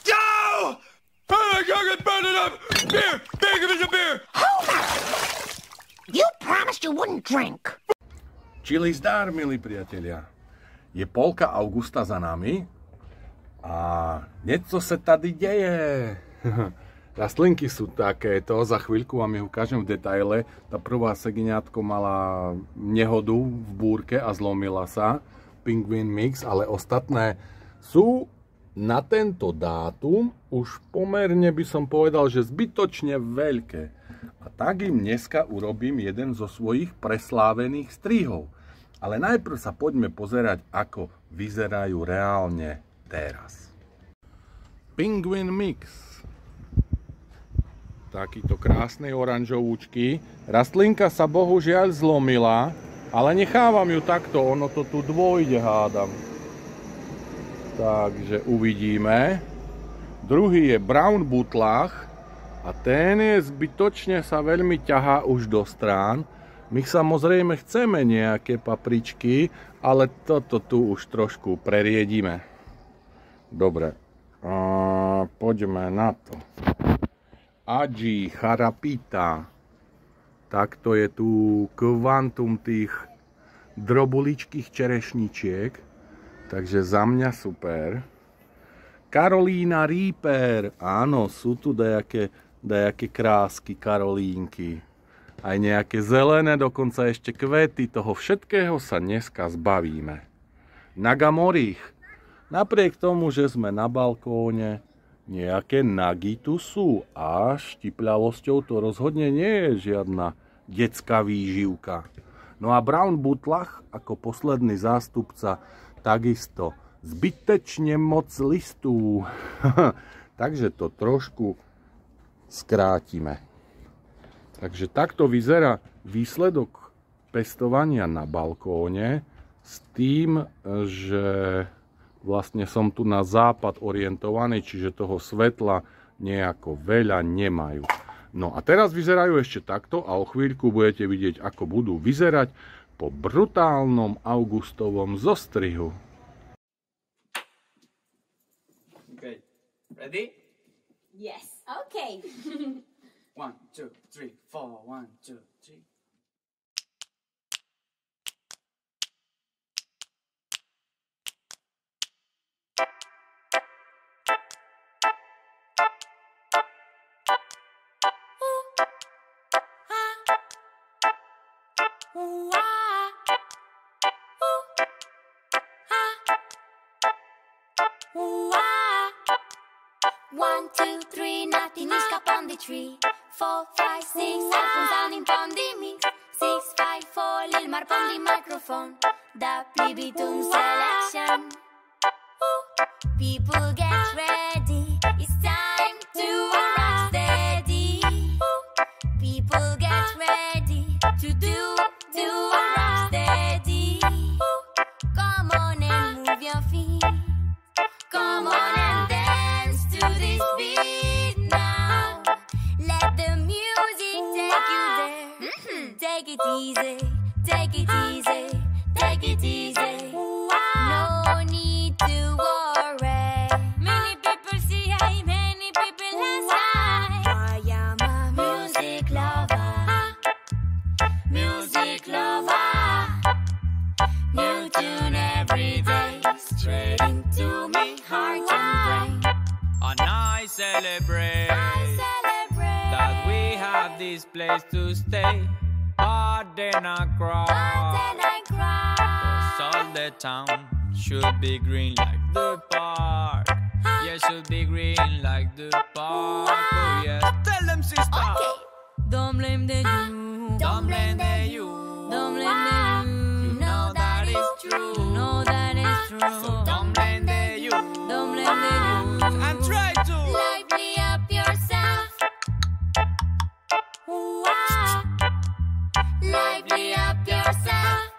Joe! I gotta burn it up! Beer! Beer! Give us a beer! Homer! You promised you wouldn't drink. Čili zdár, milí priatelia. Je polka augusta za nami a niečo sa tady deje. Rastlinky sú takéto, za chvíľku vám ich ukážem v detaile. Tá prvá segňátko mala nehodu v búrke a zlomila sa. Penguin Mix, ale ostatné sú na tento dátum už pomerne, by som povedal, že zbytočne veľké. A tak im dneska urobím jeden zo svojich preslávených strihov. Ale najprv sa poďme pozerať, ako vyzerajú reálne teraz. Penguin Mix. Takýto krásnej oranžovúčky. Rastlinka sa bohužiaľ zlomila, ale nechávam ju takto, ono to tu dvojde, hádam. Takže uvidíme. Druhý je Brown Butlach a ten je zbytočne sa veľmi ťahá už do strán. My samozrejme chceme nejaké papričky, ale toto tu už trošku preriedime. Dobre, poďme na to. Adži, charapita. Takto je tu kvantum tých drobuličkých čerešničiek. Takže za mňa super. Carolina Reaper. Áno, sú tu dajaké krásky Karolínky. Aj nejaké zelené, dokonca ešte kvety. Toho všetkého sa dneska zbavíme. Nagamorich. Napriek tomu, že sme na balkóne, nejaké nagy tu sú. A štipľavosťou to rozhodne nie je žiadna detská výživka. No a Brown Butlach ako posledný zástupca takisto zbytečne moc listů. Takže to trošku skrátime. Takže takto vyzerá výsledok pestovania na balkóne s tým, že vlastne som tu na západ orientovaný, čiže toho svetla nejako veľa nemajú. No a teraz vyzerajú ešte takto a o chvíľku budete vidieť, ako budú vyzerať po brutálnom augustovom zostrihu. Okay, ready? Yes, okay. 1, 2, 3, 4, 1, 2, 3. One, two, three, nothing is up on the tree. 4, 5, 6, 7 down in Pondimi. 6, 5, 4, Lil Mar Pondi microphone. The Plibitum selection. People get ready, it's time to rock steady. People get ready to do rock steady. Come on and move your feet. Come on and dance to this beat now. Let the music take you there. Take it easy, take it easy, take it easy. No need to worry. Many people see high, many people less high. I am a music lover, music lover. New tune every day, straight into me heart and brain. And I celebrate, that we have this place to stay. But then I cry, cause all the town should be green like the park. Yeah, should be green like the park. Oh yes, tell them sister. Okay. Don't blame the you, Don't blame the you. don't blame the you. You know that is true. You know that is true. So don't blame the you. Don't blame the you. And try to Lively up yourself. Lively up yourself.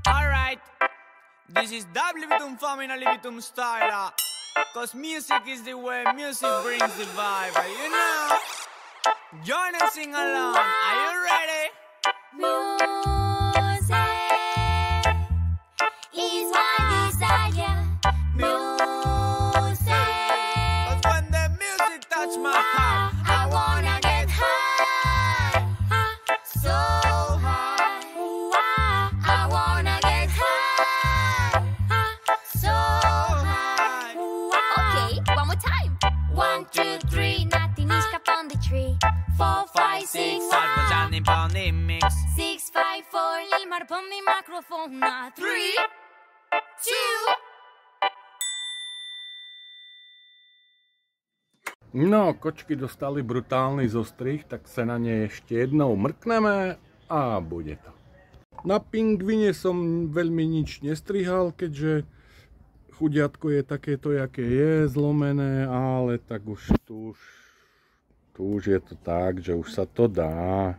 Alright, this is Libitum Famina Libitum Style. Cause music is the way, music brings the vibe. You know, join and sing along. Are you ready? Music. from the microphone. Now 3, 2. No, kočky dostali brutálny zostrih, tak sa na ne ešte jednou mrkneme a bude to. Na pingvine som veľmi nič nestrihal, keďže chudiatko je takéto, jaké je, zlomené, ale tak už tu už je to tak, že už sa to dá.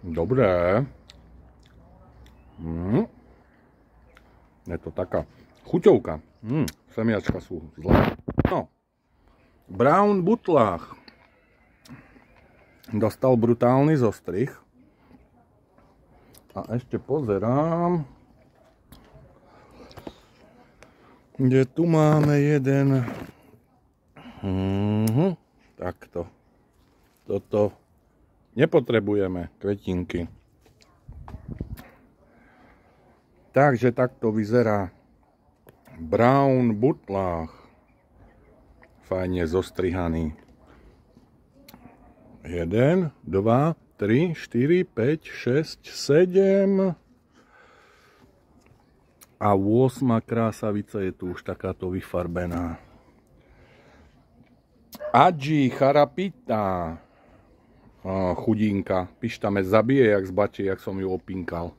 Dobré. Je to taká chuťovka. Semiačka sú zlé. No. Brown butlách dostal brutálny zostrih. A ešte pozerám, kde tu máme jeden. Takto. Toto nepotrebujeme, kvetinky. Takže takto vyzerá brown butlách. Fajne zostrihaný. 1, 2, 3, 4, 5, 6, 7. A 8. krásavica je tu už takáto vyfarbená. Adži charapita. Chudinka. Pišta me zabije, jak z bačie, jak som ju opinkal.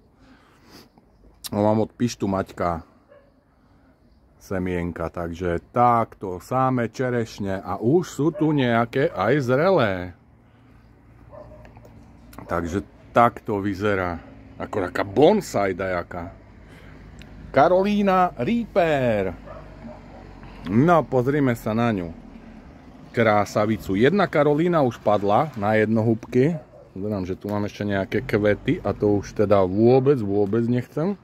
Mám od Pištu Maťka semienka, takže takto, samé čerešne a už sú tu nejaké aj zrelé. Takže takto vyzerá, ako taká bonsai dajaká. Carolina Reaper. No, pozrime sa na ňu. Krásavicu. Jedna Karolína už padla na jednohúbky. Pozerám, že tu mám ešte nejaké kvety a to už teda vôbec nechcem.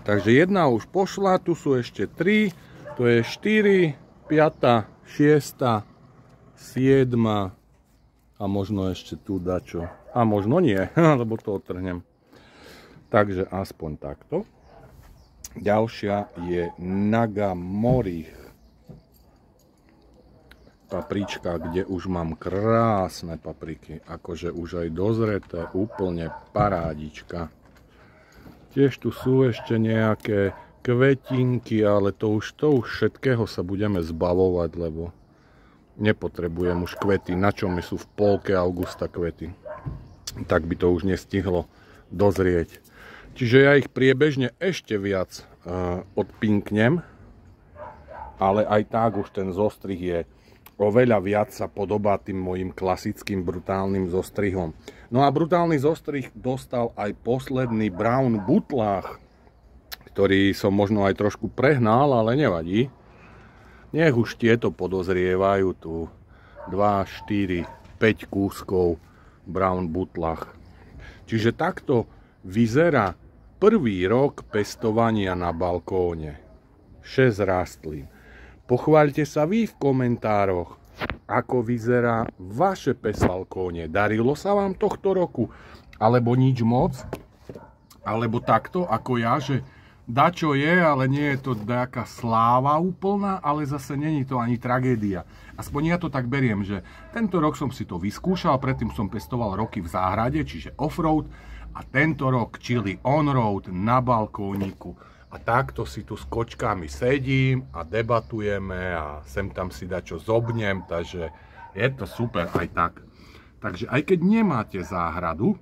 Takže jedna už pošla, tu sú ešte 3, to je 4, 5, 6, 7 a možno ešte tu dačo. A možno nie, lebo to odtrhnem. Takže aspoň takto. Ďalšia je Nagamorich. Paprička, kde už mám krásne papriky. Akože už aj dozreté, úplne parádička. Tiež tu sú ešte nejaké kvetinky, ale to už všetkého sa budeme zbavovať, lebo nepotrebujem už kvety. Na čo mi sú v polke augusta kvety? Tak by to už nestihlo dozrieť. Čiže ja ich priebežne ešte viac odpinknem, ale aj tak už ten zostrih je oveľa viac sa podobá tým mojim klasickým brutálnym zostrihom. No a brutálny zostrih dostal aj posledný brown butlách, ktorý som možno aj trošku prehnal, ale nevadí. Nech už tieto podozrievajú tu 2, 4, 5 kúskov brown butlách. Čiže takto vyzerá prvý rok pestovania na balkóne. 6 rastlín. Pochváľte sa vy v komentároch, ako vyzerá vaše balkóne. Darilo sa vám tohto roku? Alebo nič moc? Alebo takto, ako ja, že dačo je, ale nie je to nejaká sláva úplná, ale zase není to ani tragédia. Aspoň ja to tak beriem, že tento rok som si to vyskúšal, predtým som pestoval roky v záhrade, čiže off-road, a tento rok chili on-road na balkóniku. A takto si tu s kočkami sedím a debatujeme a sem tam si dačo zobnem, takže je to super aj tak. Takže aj keď nemáte záhradu,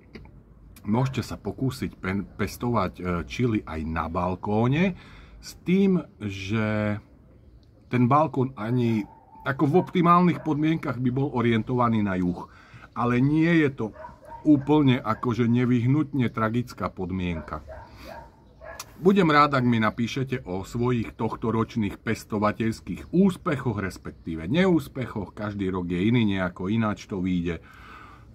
môžete sa pokúsiť pestovať čili aj na balkóne s tým, že ten balkón ani ako v optimálnych podmienkach by bol orientovaný na juh. Ale nie je to úplne akože nevyhnutne tragická podmienka. Budem rád, ak mi napíšete o svojich tohtoročných pestovateľských úspechoch, respektíve neúspechoch. Každý rok je iný, nejako ináč to vyjde.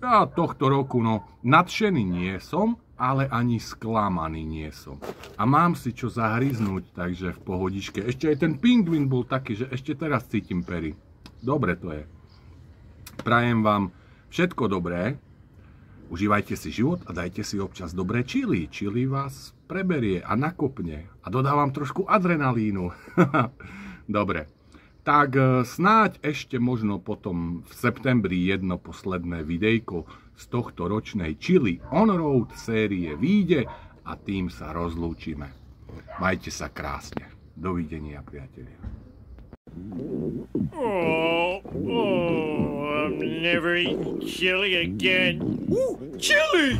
Ja tohto roku, nadšený nie som, ale ani sklamaný nie som. A mám si čo zahryznúť, takže v pohodičke. Ešte aj ten pingvin bol taký, že ešte teraz cítim pery. Dobre to je. Prajem vám všetko dobré. Užívajte si život a dajte si občas dobré čili. Čili vás preberie a nakopne a dodávam trošku adrenalínu. Dobre. Tak snáď ešte možno potom v septembri jedno posledné videjko z tohto ročnej Chili on Road série vyjde a tým sa rozlúčime. Majte sa krásne. Dovidenia, priatelia. I'm never eating chili again. Ooh, chili!